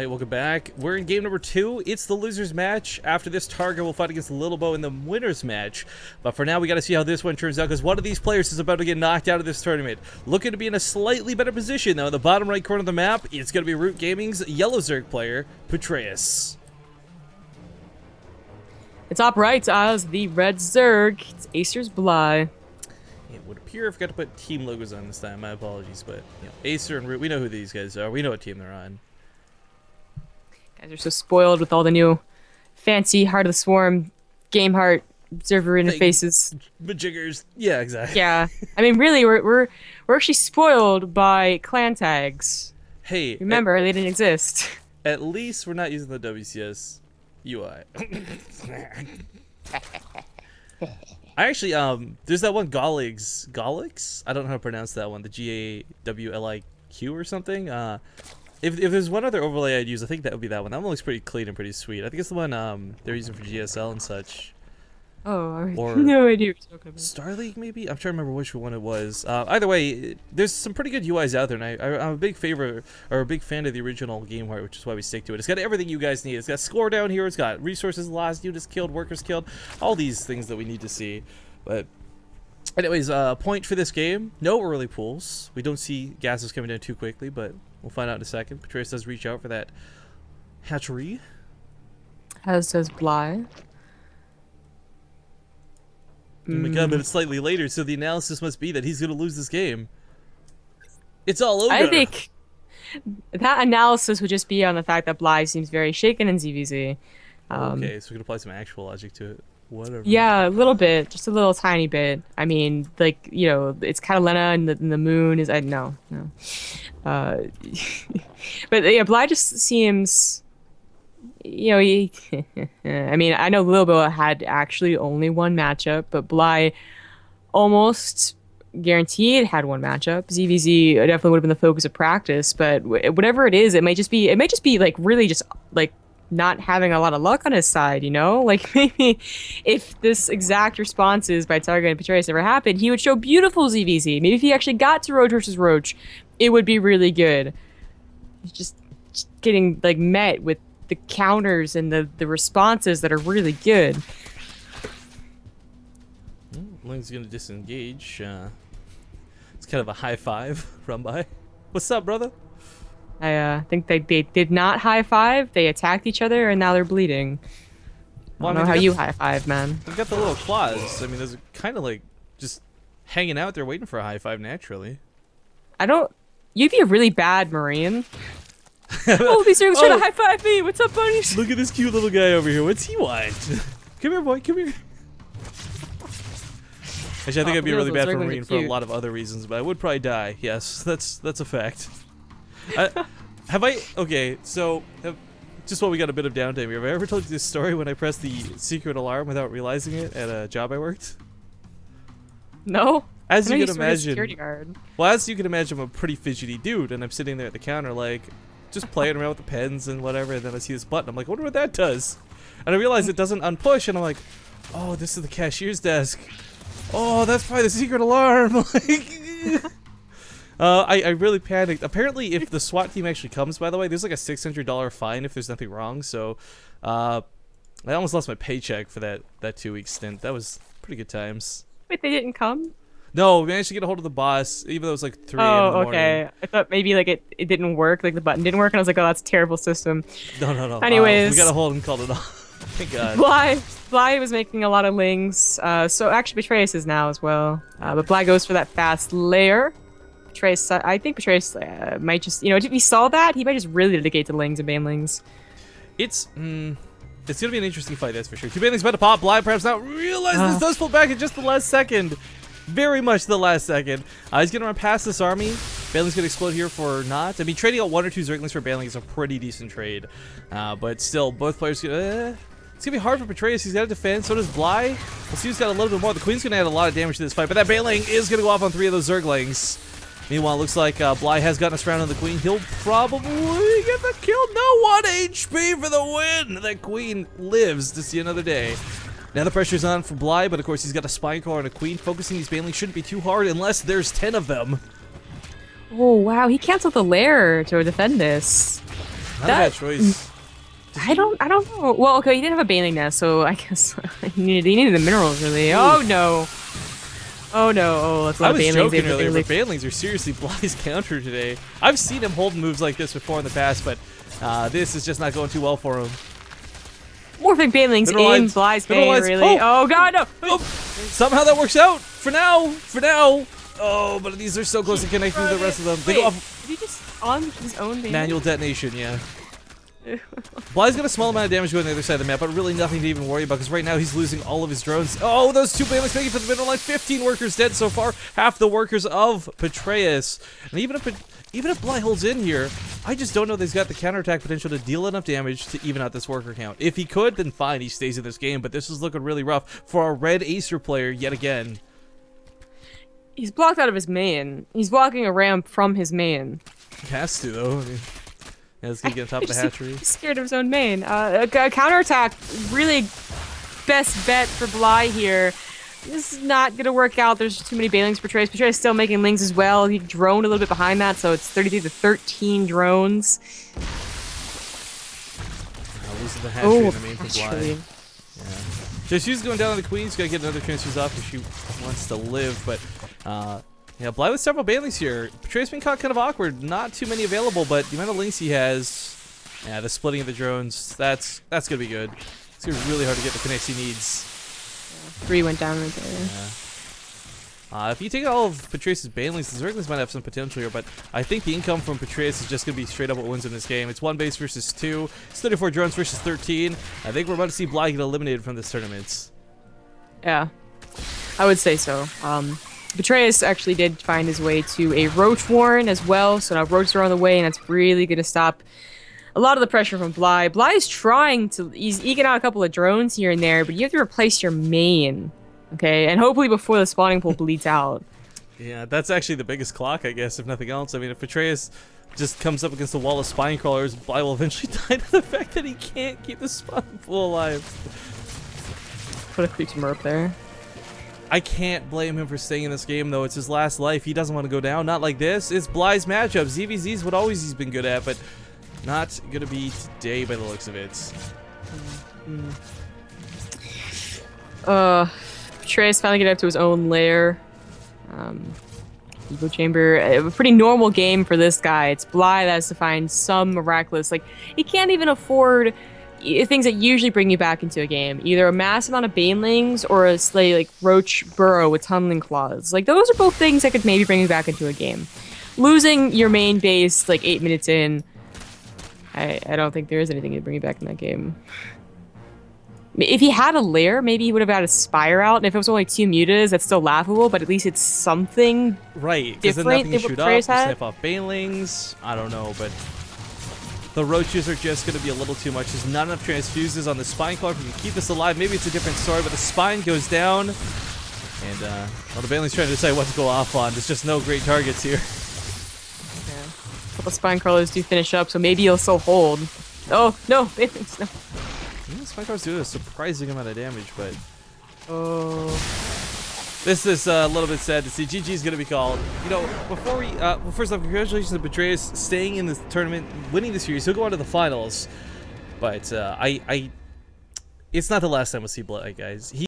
welcome back. We're in game number 2. It's the losers match. After this, Targa will fight against Little Bo in the winners match. But for now, we got to see how this one turns out, because one of these players is about to get knocked out of this tournament. Looking to be in a slightly better position, though. In the bottom right corner of the map, it's going to be Root Gaming's yellow Zerg player, Petraeus. It's top right as the red Zerg. It's Acer's Bly. It would appear I forgot to put team logos on this time. My apologies, but Acer and Root, we know who these guys are. We know what team they're on. Guys are so spoiled with all the new fancy Heart of the Swarm, Game Heart server interfaces. Majiggers. Yeah, exactly. Yeah, I mean, really, we're actually spoiled by clan tags. Hey, remember they didn't exist. At least we're not using the WCS UI. I actually, there's that one Golix? I don't know how to pronounce that one. The G-A-W-L-I-Q or something. If there's one other overlay I'd use, I think that would be that one. That one looks pretty clean and pretty sweet. I think it's the one they're using for GSL and such. Oh, I or no idea what you're talking about. Star League, maybe? I'm trying to remember which one it was. Either way, there's some pretty good UIs out there, and I'm a big fan of the original Game Heart, which is why we stick to it. It's got everything you guys need. It's got score down here. It's got resources lost, units killed, workers killed, all these things that we need to see. But anyways, point for this game: no early pools. We don't see gases coming down too quickly, but we'll find out in a second. Petraeus does reach out for that hatchery. As does Bly. Oh my god, but it's slightly later, so the analysis must be that he's going to lose this game. It's all over. I think that analysis would just be on the fact that Bly seems very shaken in ZVZ. Okay, so we can apply some actual logic to it. Whatever. Yeah, a little bit, just a little tiny bit. I mean, like, you know, it's Catalina and the moon is no. But yeah, Bly just seems, you know, he. I mean, I know Lilbo had actually only one matchup, but Bly almost guaranteed had one matchup. ZVZ definitely would have been the focus of practice, but whatever it is, it might just be like really just like not having a lot of luck on his side, you know? Like, maybe if this exact responses by Targa and Petraeus never happened, he would show beautiful ZVZ. Maybe if he actually got to Roach versus Roach, it would be really good. He's just getting like met with the counters and the responses that are really good. Ling's gonna disengage. It's kind of a high five run by. What's up, brother? I think they did not high five. They attacked each other and now they're bleeding. Well, I don't know how you high five, man. They've got the little claws. I mean, those are kind of like just hanging out there waiting for a high five naturally. You'd be a really bad Marine. Oh, these are trying to high five me. What's up, buddies? Look at this cute little guy over here. What's he want? Come here, boy. Come here. Actually, I think I'd be really bad for Marine for a lot of other reasons, but I would probably die. Yes, that's a fact. Okay, so just while we got a bit of downtime here, have I ever told you this story when I pressed the secret alarm without realizing it at a job I worked? No. As you can imagine, security guard. Well, as you can imagine, I'm a pretty fidgety dude, and I'm sitting there at the counter, like, just playing around with the pens and whatever, and then I see this button. I'm like, I wonder what that does. And I realize it doesn't unpush, and I'm like, oh, this is the cashier's desk. Oh, that's probably the secret alarm. Like, I really panicked. Apparently, if the SWAT team actually comes, by the way, there's like a $600 fine if there's nothing wrong. So, I almost lost my paycheck for that 2-week stint. That was pretty good times. Wait, they didn't come? No, we managed to get a hold of the boss, even though it was like 3 a.m. in the morning. Okay. I thought maybe like it didn't work, like the button didn't work, and I was like, oh, that's a terrible system. No. Anyways. We got a hold and called it off. Thank God. Bly was making a lot of lings, so actually Petraeus is now as well. But Bly goes for that fast layer. Petraeus, I think Petraeus might just, you know, if he saw that, he might just really dedicate to lings and banlings. It's gonna be an interesting fight, that's for sure. Two banlings about to pop. Bly perhaps not realize this does pull back at just the last second. Very much the last second. He's gonna run past this army. Banling's gonna explode here for not. I mean, trading out 1 or 2 Zerglings for Banling is a pretty decent trade. But still, both players it's gonna be hard for Petraeus. He's got to defend. So does Bly. We'll see who's got a little bit more. The Queen's gonna add a lot of damage to this fight, but that Banling is gonna go off on 3 of those Zerglings. Meanwhile, it looks like Bly has gotten us around on the Queen. He'll probably get the kill. No, 1 HP for the win. That Queen lives to see another day. Now the pressure's on for Bly, but of course he's got a Spinecrawler and a Queen. Focusing these Banlings shouldn't be too hard unless there's 10 of them. Oh, wow. He canceled the lair to defend this. Not a bad choice. I don't know. Well, okay, he didn't have a baneling nest, so I guess he needed the minerals really. Oh no. Oh no. Oh, that's a lot I of was banelings. joking earlier, but banelings are seriously Bly's counter today. I've seen him hold moves like this before in the past, but this is just not going too well for him. Morphing banelings in Bly's game, really. Oh god, no. Oh. Somehow that works out. For now. Oh, but these are so close to connecting to the rest of them. They go off. Did he just on his own banelings? Manual detonation, yeah. Bly's got a small amount of damage going on the other side of the map, but really nothing to even worry about because right now he's losing all of his drones. Oh, those two banelings making for the middle line. 15 workers dead so far. Half the workers of Petraeus. And even if Bly holds in here, I just don't know that he's got the counterattack potential to deal enough damage to even out this worker count. If he could, then fine, he stays in this game, but this is looking really rough for a red Acer player yet again. He's blocked out of his main. He's walking a ramp from his main. He has to, though. I mean, yeah, let's get on top of the hatchery. He's scared of his own main. A counterattack, really best bet for Bly here. This is not going to work out. There's too many banelings for Petraeus. Petraeus still making lings as well. He droned a little bit behind that, so it's 33 to 13 drones. Losing the hatchery in the main for Bly. hatchery. Yeah. So she's going down on the queen. She's got to get another transfuse off if she wants to live, but yeah, Bly with several banelings here. Petraeus been caught kind of awkward. Not too many available, but the amount of links he has, yeah, the splitting of the drones, that's going to be good. It's going to be really hard to get the connects he needs. 3 went down right there. Yeah. If you take all of Petraeus' banelings, the Zerglings might have some potential here, but I think the income from Petraeus is just going to be straight up what wins in this game. It's 1 base versus 2. It's 34 drones versus 13. I think we're about to see Bly get eliminated from this tournament. Yeah, I would say so. Petraeus actually did find his way to a Roach Warren as well, so now Roaches are on the way, and that's really going to stop a lot of the pressure from Bly. Bly is he's eking out a couple of drones here and there, but you have to replace your main, okay? And hopefully before the spawning pool bleeds out. Yeah, that's actually the biggest clock, I guess, if nothing else. I mean, if Petraeus just comes up against the wall of spine crawlers, Bly will eventually die to the fact that he can't keep the spawning pool alive. Put a creep timber up there. I can't blame him for staying in this game, though. It's his last life. He doesn't want to go down. Not like this. It's Bly's matchup. ZVZ is what always he's been good at, but not going to be today by the looks of it. Petraeus finally get up to his own lair. Evo Chamber, a pretty normal game for this guy. It's Bly that has to find some miraculous, like, he can't even afford things that usually bring you back into a game. Either a massive amount of banelings or a like Roach Burrow with tunneling claws. Like, those are both things that could maybe bring you back into a game. Losing your main base like 8 minutes in, I don't think there is anything to bring you back in that game. If he had a lair, maybe he would have had a Spire out, and if it was only 2 mutas, that's still laughable, but at least it's something right, because then nothing you shoot up, you snipe off banelings, I don't know, but the Roaches are just going to be a little too much. There's not enough transfuses on the Spine Claw. If we can keep this alive, maybe it's a different story, but the Spine goes down, and well, the banelings trying to decide what to go off on. There's just no great targets here. Yeah. A couple Spine Crawlers do finish up, so maybe he'll still hold. Oh, no, banelings, no. Spine Crawlers do a surprising amount of damage, but oh, this is a little bit sad to see. GG's going to be called. You know, before we, well, first off, congratulations to Petraeus staying in this tournament, winning the series. He'll go on to the finals, but it's not the last time we'll see Bly, guys.